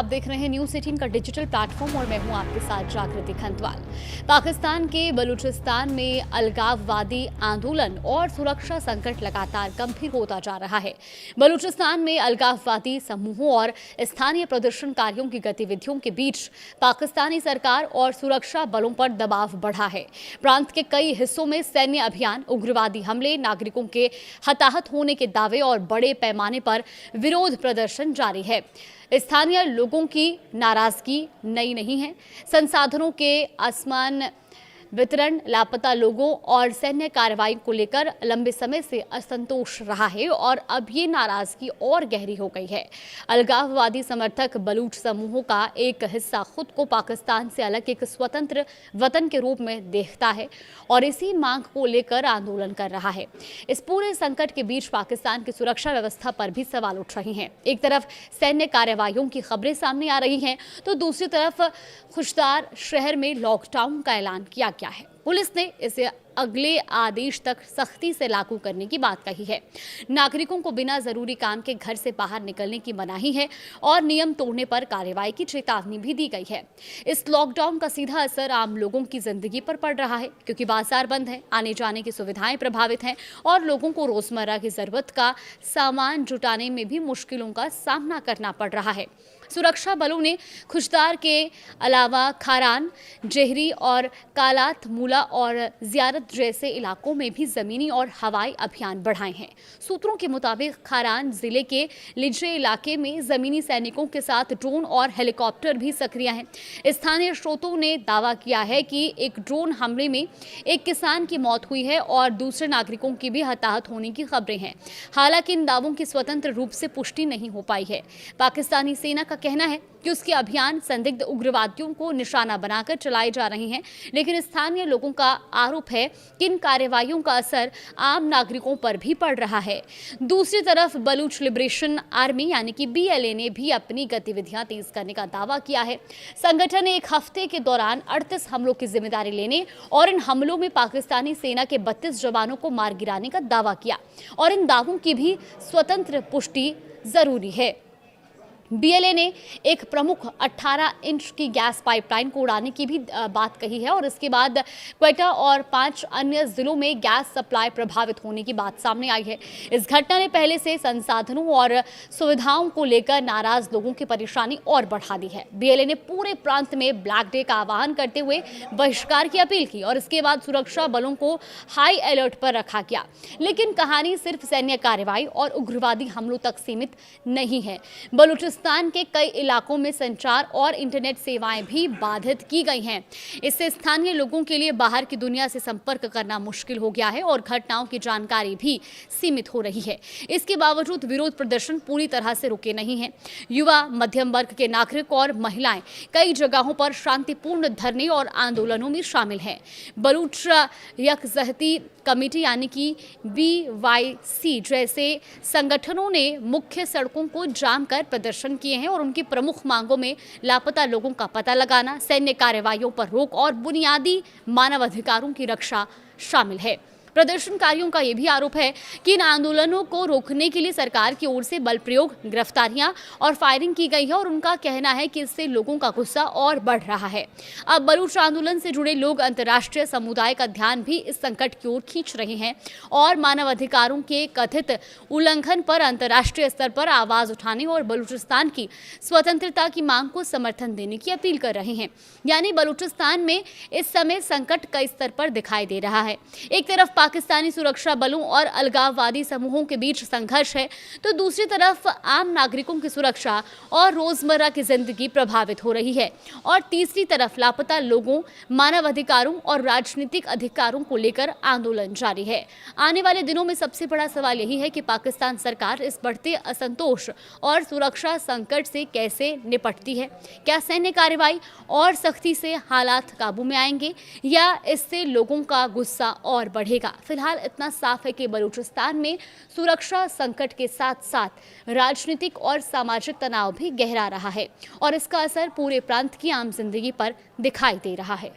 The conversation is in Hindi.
आप देख रहे हैं न्यूज़ 18 का डिजिटल प्लेटफॉर्म और मैं हूं आपके साथ जागृति खंतवाल। पाकिस्तान के बलूचिस्तान में अलगाववादी आंदोलन और सुरक्षा संकट लगातार गंभीर होता जा रहा है। बलूचिस्तान में अलगाववादी समूहों और स्थानीय प्रदर्शनकारियों की गतिविधियों के बीच पाकिस्तानी सरकार और सुरक्षा बलों पर दबाव बढ़ा है। प्रांत के कई हिस्सों में सैन्य अभियान, उग्रवादी हमले, नागरिकों के हताहत होने के दावे और बड़े पैमाने पर विरोध प्रदर्शन जारी है। स्थानीय लोगों की नाराजगी नई नहीं है। संसाधनों के असमान वितरण, लापता लोगों और सैन्य कार्रवाई को लेकर लंबे समय से असंतोष रहा है और अब ये नाराजगी और गहरी हो गई है। अलगाववादी समर्थक बलूच समूहों का एक हिस्सा खुद को पाकिस्तान से अलग एक स्वतंत्र वतन के रूप में देखता है और इसी मांग को लेकर आंदोलन कर रहा है। इस पूरे संकट के बीच पाकिस्तान की सुरक्षा व्यवस्था पर भी सवाल उठ रहे हैं। एक तरफ सैन्य कार्रवाइयों की खबरें सामने आ रही हैं, तो दूसरी तरफ खुशदार शहर में लॉकडाउन का ऐलान किया गया है। पुलिस ने इसे अगले आदेश तक सख्ती से लागू करने की बात कही है। नागरिकों को बिना जरूरी काम के घर से बाहर निकलने की मनाही है और नियम तोड़ने पर कार्रवाई की चेतावनी भी दी गई है। इस लॉकडाउन का सीधा असर आम लोगों की जिंदगी पर पड़ रहा है, क्योंकि बाजार बंद है, आने जाने की सुविधाएं प्रभावित हैं और लोगों को रोजमर्रा की जरूरत का सामान जुटाने में भी मुश्किलों का सामना करना पड़ रहा है। सुरक्षा बलों ने खुशदार के अलावा खारान, जेहरी और कालात मूला और जियारत जैसे इलाकों में भी जमीनी और हवाई अभियान बढ़ाए हैं। सूत्रों के मुताबिक खारान जिले के लिजे इलाके में जमीनी सैनिकों के साथ ड्रोन और हेलीकॉप्टर भी सक्रिय हैं। स्थानीय स्रोतों ने दावा किया है कि एक ड्रोन हमले में एक किसान की मौत हुई है और दूसरे नागरिकों की भी हताहत होने की खबरें हैं। हालांकि इन दावों की स्वतंत्र रूप से पुष्टि नहीं हो पाई है। पाकिस्तानी सेना का कहना है कि उसके अभियान संदिग्ध उग्रवादियों को निशाना बनाकर चलाए जा रहे हैं, लेकिन स्थानीय लोगों का आरोप है कि इन कार्रवाइयों का असर आम नागरिकों पर भी पड़ रहा है। दूसरी तरफ बलूच लिबरेशन आर्मी यानी कि BLA ने भी अपनी गतिविधियां तेज करने का दावा किया है। संगठन ने एक हफ्ते के दौरान 38 हमलों की जिम्मेदारी लेने और इन हमलों में पाकिस्तानी सेना के 32 जवानों को मार गिराने का दावा किया और इन दावों की भी स्वतंत्र पुष्टि जरूरी है। BLA ने एक प्रमुख 18 इंच की गैस पाइपलाइन को उड़ाने की भी बात कही है और इसके बाद क्वेटा और 5 अन्य जिलों में गैस सप्लाई प्रभावित होने की बात सामने आई है। इस घटना ने पहले से संसाधनों और सुविधाओं को लेकर नाराज लोगों की परेशानी और बढ़ा दी है। BLA ने पूरे प्रांत में ब्लैक डे का आह्वान करते हुए बहिष्कार की अपील की और इसके बाद सुरक्षा बलों को हाई अलर्ट पर रखा गया। लेकिन कहानी सिर्फ सैन्य कार्रवाई और उग्रवादी हमलों तक सीमित नहीं है। बलूचिस्तान के कई इलाकों में संचार और इंटरनेट सेवाएं भी बाधित की गई हैं। इससे स्थानीय लोगों के लिए बाहर की दुनिया से संपर्क करना मुश्किल हो गया है और घटनाओं की जानकारी भी सीमित हो रही है। इसके बावजूद विरोध प्रदर्शन पूरी तरह से रुके नहीं हैं। युवा, मध्यम वर्ग के नागरिक और महिलाएं कई जगहों पर शांतिपूर्ण धरने और आंदोलनों में शामिल हैं। बलूच यकजहती कमेटी यानी कि BYC जैसे संगठनों ने मुख्य सड़कों को जाम कर प्रदर्शन किए हैं और उनकी प्रमुख मांगों में लापता लोगों का पता लगाना, सैन्य कार्रवाइयों पर रोक और बुनियादी मानवाधिकारों की रक्षा शामिल है। प्रदर्शनकारियों का यह भी आरोप है कि इन आंदोलनों को रोकने के लिए सरकार की ओर से बल प्रयोग, गिरफ्तारियां और फायरिंग की गई है और उनका कहना है कि इससे लोगों का गुस्सा और बढ़ रहा है। अब बलूच आंदोलन से जुड़े लोग अंतर्राष्ट्रीय समुदाय का ध्यान भी इस संकट की ओर खींच रहे हैं और मानवाधिकारों के कथित उल्लंघन पर अंतर्राष्ट्रीय स्तर पर आवाज उठाने और बलूचिस्तान की स्वतंत्रता की मांग को समर्थन देने की अपील कर रहे हैं। यानी बलूचिस्तान में इस समय संकट कई स्तर पर दिखाई दे रहा है। एक तरफ पाकिस्तानी सुरक्षा बलों और अलगाववादी समूहों के बीच संघर्ष है, तो दूसरी तरफ आम नागरिकों की सुरक्षा और रोजमर्रा की जिंदगी प्रभावित हो रही है और तीसरी तरफ लापता लोगों, मानवाधिकारों और राजनीतिक अधिकारों को लेकर आंदोलन जारी है। आने वाले दिनों में सबसे बड़ा सवाल यही है कि पाकिस्तान सरकार इस बढ़ते असंतोष और सुरक्षा संकट से कैसे निपटती है। क्या सैन्य कार्रवाई और सख्ती से हालात काबू में आएंगे या इससे लोगों का गुस्सा और बढ़ेगा? फिलहाल इतना साफ है कि बलूचिस्तान में सुरक्षा संकट के साथ साथ राजनीतिक और सामाजिक तनाव भी गहरा रहा है और इसका असर पूरे प्रांत की आम जिंदगी पर दिखाई दे रहा है।